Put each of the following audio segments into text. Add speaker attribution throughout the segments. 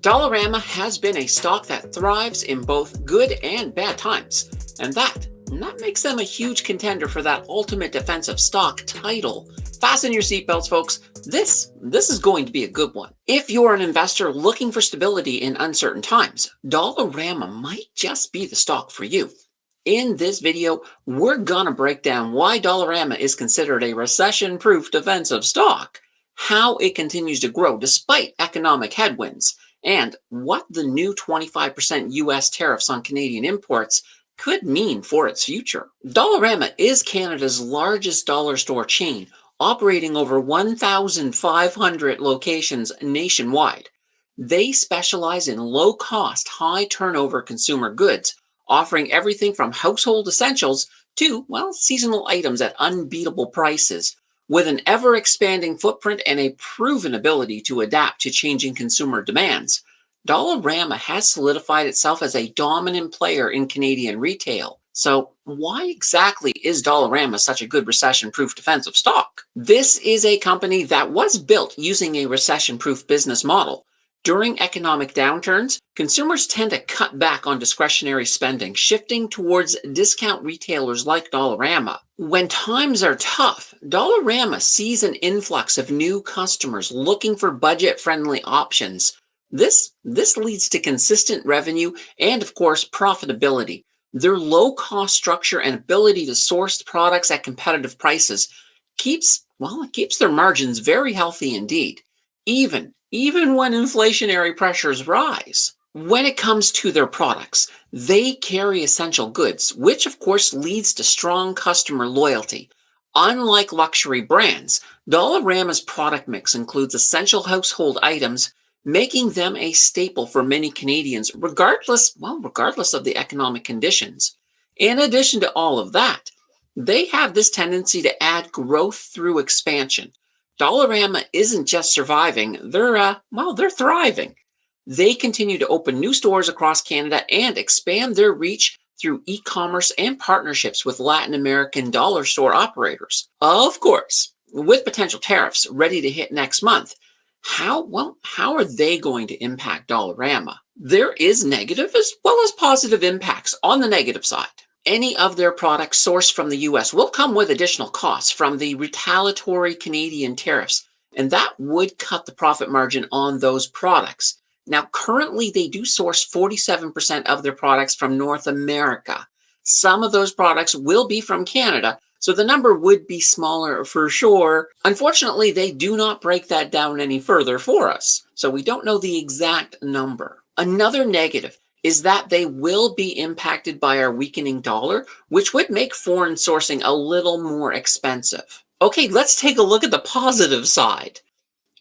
Speaker 1: Dollarama has been a stock that thrives in both good and bad times, and that makes them a huge contender for that ultimate defensive stock title. Fasten your seatbelts, folks. This is going to be a good one. If you're an investor looking for stability in uncertain times, Dollarama might just be the stock for you. In this video, we're gonna break down why Dollarama is considered a recession-proof defensive stock, how it continues to grow despite economic headwinds, and what the new 25% US tariffs on Canadian imports could mean for its future. Dollarama is Canada's largest dollar store chain, operating over 1,500 locations nationwide. They specialize in low-cost, high-turnover consumer goods, offering everything from household essentials to, well, seasonal items at unbeatable prices. With an ever expanding footprint and a proven ability to adapt to changing consumer demands, Dollarama has solidified itself as a dominant player in Canadian retail. So, why exactly is Dollarama such a good recession proof defensive stock? This is a company that was built using a recession proof business model. During economic downturns, consumers tend to cut back on discretionary spending, shifting towards discount retailers like Dollarama. When times are tough, Dollarama sees an influx of new customers looking for budget-friendly options. This leads to consistent revenue and, of course, profitability. Their low-cost structure and ability to source products at competitive prices keeps their margins very healthy indeed, even when inflationary pressures rise. When it comes to their products, they carry essential goods, which of course leads to strong customer loyalty. Unlike luxury brands, Dollarama's product mix includes essential household items, making them a staple for many Canadians, regardless of the economic conditions. In addition to all of that, they have this tendency to add growth through expansion. Dollarama isn't just surviving, they're thriving. They continue to open new stores across Canada and expand their reach through e-commerce and partnerships with Latin American dollar store operators. Of course, with potential tariffs ready to hit next month, how are they going to impact Dollarama? There is negative as well as positive impacts. On the negative side, any of their products sourced from the US will come with additional costs from the retaliatory Canadian tariffs, and that would cut the profit margin on those products. Now, currently, they do source 47% of their products from North America. Some of those products will be from Canada, so the number would be smaller for sure. Unfortunately, they do not break that down any further for us, so we don't know the exact number. Another negative is that they will be impacted by our weakening dollar, which would make foreign sourcing a little more expensive. Okay, let's take a look at the positive side.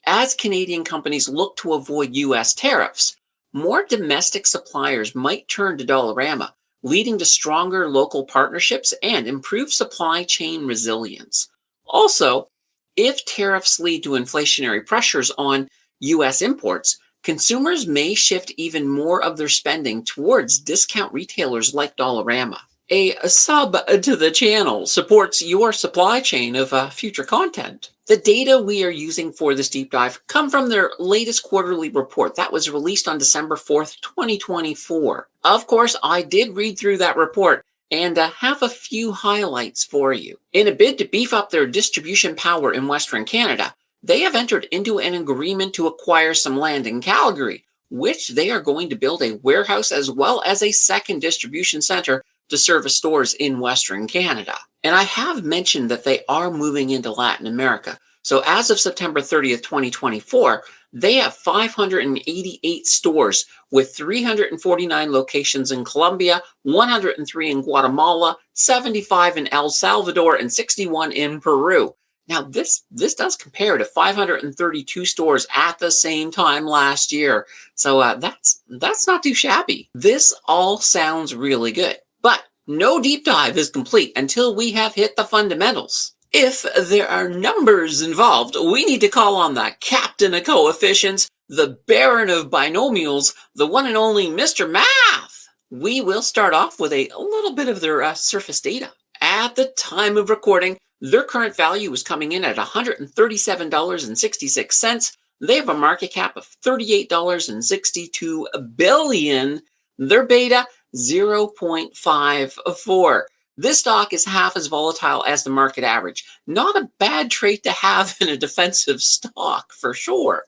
Speaker 1: As Canadian companies look to avoid US tariffs, more domestic suppliers might turn to Dollarama, leading to stronger local partnerships and improved supply chain resilience. Also, if tariffs lead to inflationary pressures on US imports, consumers may shift even more of their spending towards discount retailers like Dollarama. A sub to the channel supports your supply chain of future content. The data we are using for this deep dive come from their latest quarterly report that was released on December 4th, 2024. Of course, I did read through that report and have a few highlights for you. In a bid to beef up their distribution power in Western Canada, they have entered into an agreement to acquire some land in Calgary, which they are going to build a warehouse as well as a second distribution center to service stores in Western Canada. And I have mentioned that they are moving into Latin America. So as of September 30th, 2024, they have 588 stores with 349 locations in Colombia, 103 in Guatemala, 75 in El Salvador, and 61 in Peru. Now, this does compare to 532 stores at the same time last year. So that's not too shabby. This all sounds really good. But no deep dive is complete until we have hit the fundamentals. If there are numbers involved, we need to call on the captain of coefficients, the baron of binomials, the one and only Mr. Math. We will start off with a little bit of their surface data. At the time of recording, their current value is coming in at $137.66. They have a market cap of $38.62 billion. Their beta 0.54. This stock is half as volatile as the market average. Not a bad trait to have in a defensive stock for sure.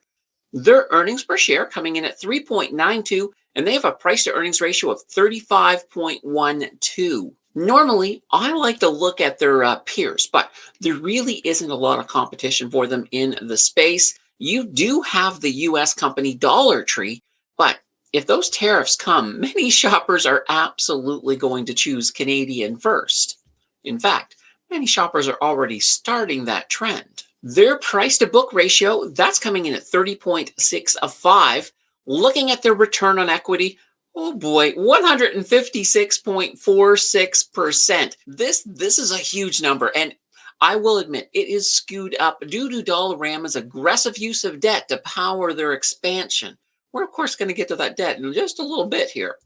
Speaker 1: Their earnings per share coming in at 3.92, and they have a price to earnings ratio of 35.12. Normally, I like to look at their peers, but there really isn't a lot of competition for them in the space. You do have the US company Dollar Tree, but if those tariffs come, many shoppers are absolutely going to choose Canadian first. In fact, many shoppers are already starting that trend. Their price to book ratio, that's coming in at 30.65. Looking at their return on equity, oh boy, 156.46%. This is a huge number, and I will admit it is skewed up due to Dollarama's aggressive use of debt to power their expansion. We're of course going to get to that debt in just a little bit here.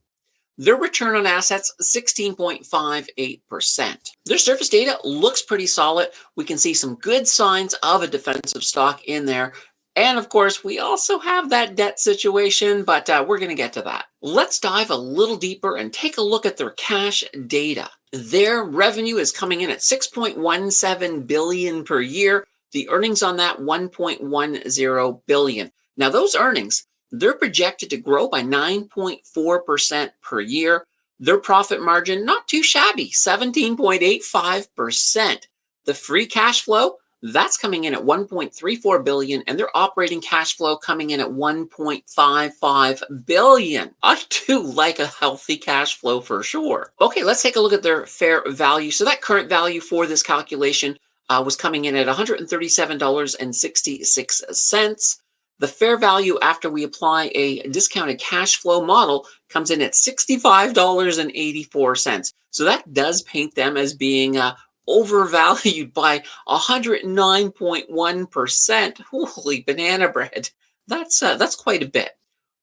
Speaker 1: Their return on assets, 16.58%. Their surface data looks pretty solid. We can see some good signs of a defensive stock in there. And of course, we also have that debt situation, but we're going to get to that. Let's dive a little deeper and take a look at their cash data. Their revenue is coming in at $6.17 billion per year. The earnings on that, $1.10 billion. Now, those earnings, they're projected to grow by 9.4% per year. Their profit margin, not too shabby, 17.85%. The free cash flow, that's coming in at $1.34 billion, and their operating cash flow coming in at $1.55 billion. I do like a healthy cash flow for sure. Okay, let's take a look at their fair value. So that current value for this calculation was coming in at $137.66. The fair value after we apply a discounted cash flow model comes in at $65.84. So that does paint them as being overvalued by 109.1%. Holy banana bread. That's quite a bit.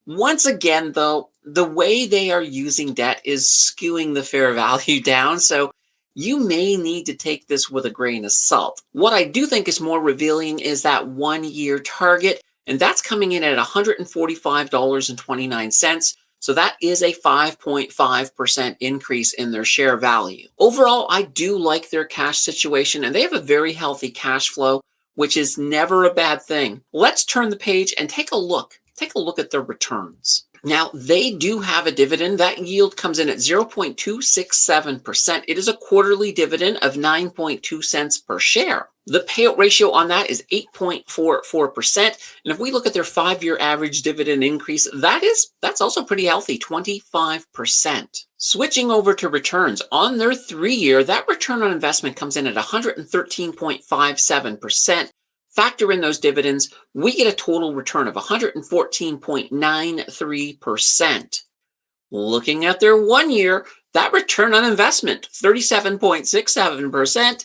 Speaker 1: Once again, though, the way they are using debt is skewing the fair value down. So you may need to take this with a grain of salt. What I do think is more revealing is that 1-year target. And that's coming in at $145.29. So that is a 5.5% increase in their share value. Overall, I do like their cash situation, and they have a very healthy cash flow, which is never a bad thing. Let's turn the page and take a look at their returns. Now, they do have a dividend. That yield comes in at 0.267%. It is a quarterly dividend of 9.2 cents per share. The payout ratio on that is 8.44%. And if we look at their 5-year average dividend increase, that's also pretty healthy, 25%. Switching over to returns, on their 3-year, that return on investment comes in at 113.57%. Factor in those dividends, we get a total return of 114.93%. Looking at their 1-year, that return on investment, 37.67%.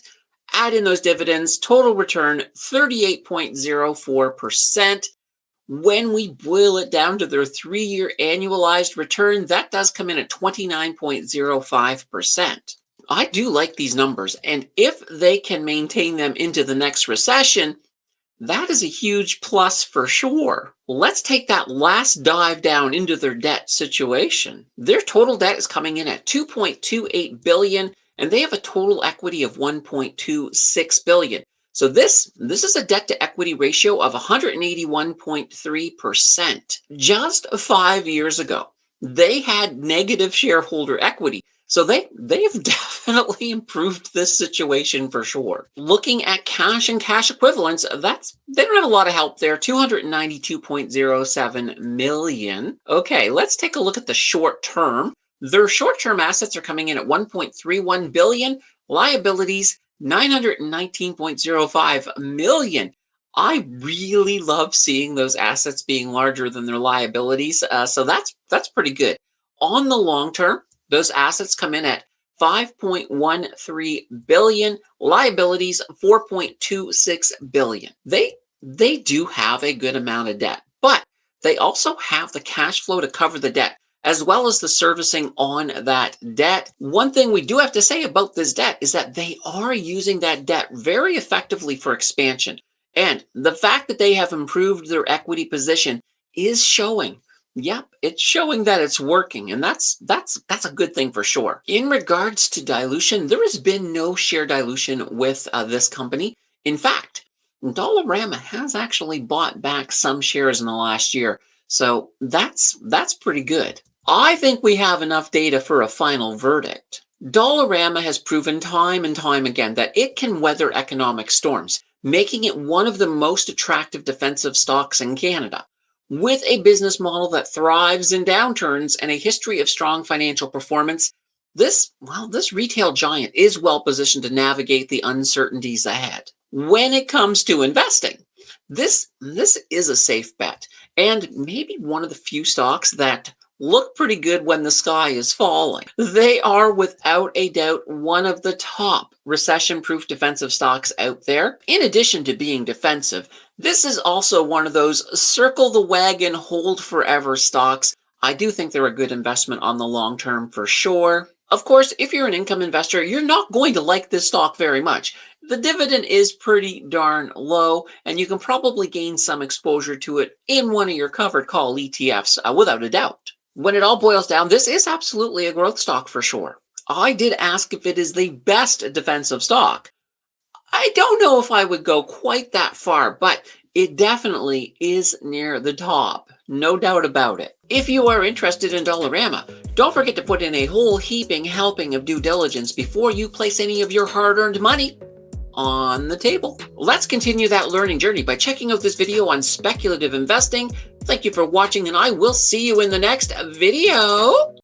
Speaker 1: Add in those dividends, total return, 38.04%. When we boil it down to their 3-year annualized return, that does come in at 29.05%. I do like these numbers, and if they can maintain them into the next recession, that is a huge plus for sure. Let's take that last dive down into their debt situation. Their total debt is coming in at $2.28 billion, and they have a total equity of $1.26 billion. So this is a debt to equity ratio of 181.3%. Just 5 years ago, they had negative shareholder equity. So they've definitely improved this situation for sure. Looking at cash and cash equivalents, they don't have a lot of help there, $292.07 million. Okay, let's take a look at the short term. Their short-term assets are coming in at $1.31 billion, liabilities $919.05 million. I really love seeing those assets being larger than their liabilities, so that's pretty good. On the long term, those assets come in at $5.13 billion, liabilities $4.26 billion. They do have a good amount of debt, but they also have the cash flow to cover the debt, as well as the servicing on that debt. One thing we do have to say about this debt is that they are using that debt very effectively for expansion. And the fact that they have improved their equity position is showing. Yep, it's showing that it's working, and that's a good thing for sure. In regards to dilution, there has been no share dilution with this company. In fact, Dollarama has actually bought back some shares in the last year, so that's pretty good. I think we have enough data for a final verdict. Dollarama has proven time and time again that it can weather economic storms, making it one of the most attractive defensive stocks in Canada. With a business model that thrives in downturns and a history of strong financial performance, this retail giant is well positioned to navigate the uncertainties ahead. When it comes to investing, this is a safe bet and maybe one of the few stocks that look pretty good when the sky is falling. They are without a doubt one of the top recession-proof defensive stocks out there. In addition to being defensive, this is also one of those circle the wagon, hold forever stocks. I do think they're a good investment on the long term for sure. Of course, if you're an income investor, you're not going to like this stock very much. The dividend is pretty darn low, and you can probably gain some exposure to it in one of your covered call ETFs without a doubt. When it all boils down, this is absolutely a growth stock for sure. I did ask if it is the best defensive stock. I don't know if I would go quite that far, but it definitely is near the top. No doubt about it. If you are interested in Dollarama, don't forget to put in a whole heaping helping of due diligence before you place any of your hard-earned money on the table. Let's continue that learning journey by checking out this video on speculative investing. Thank you for watching, and I will see you in the next video.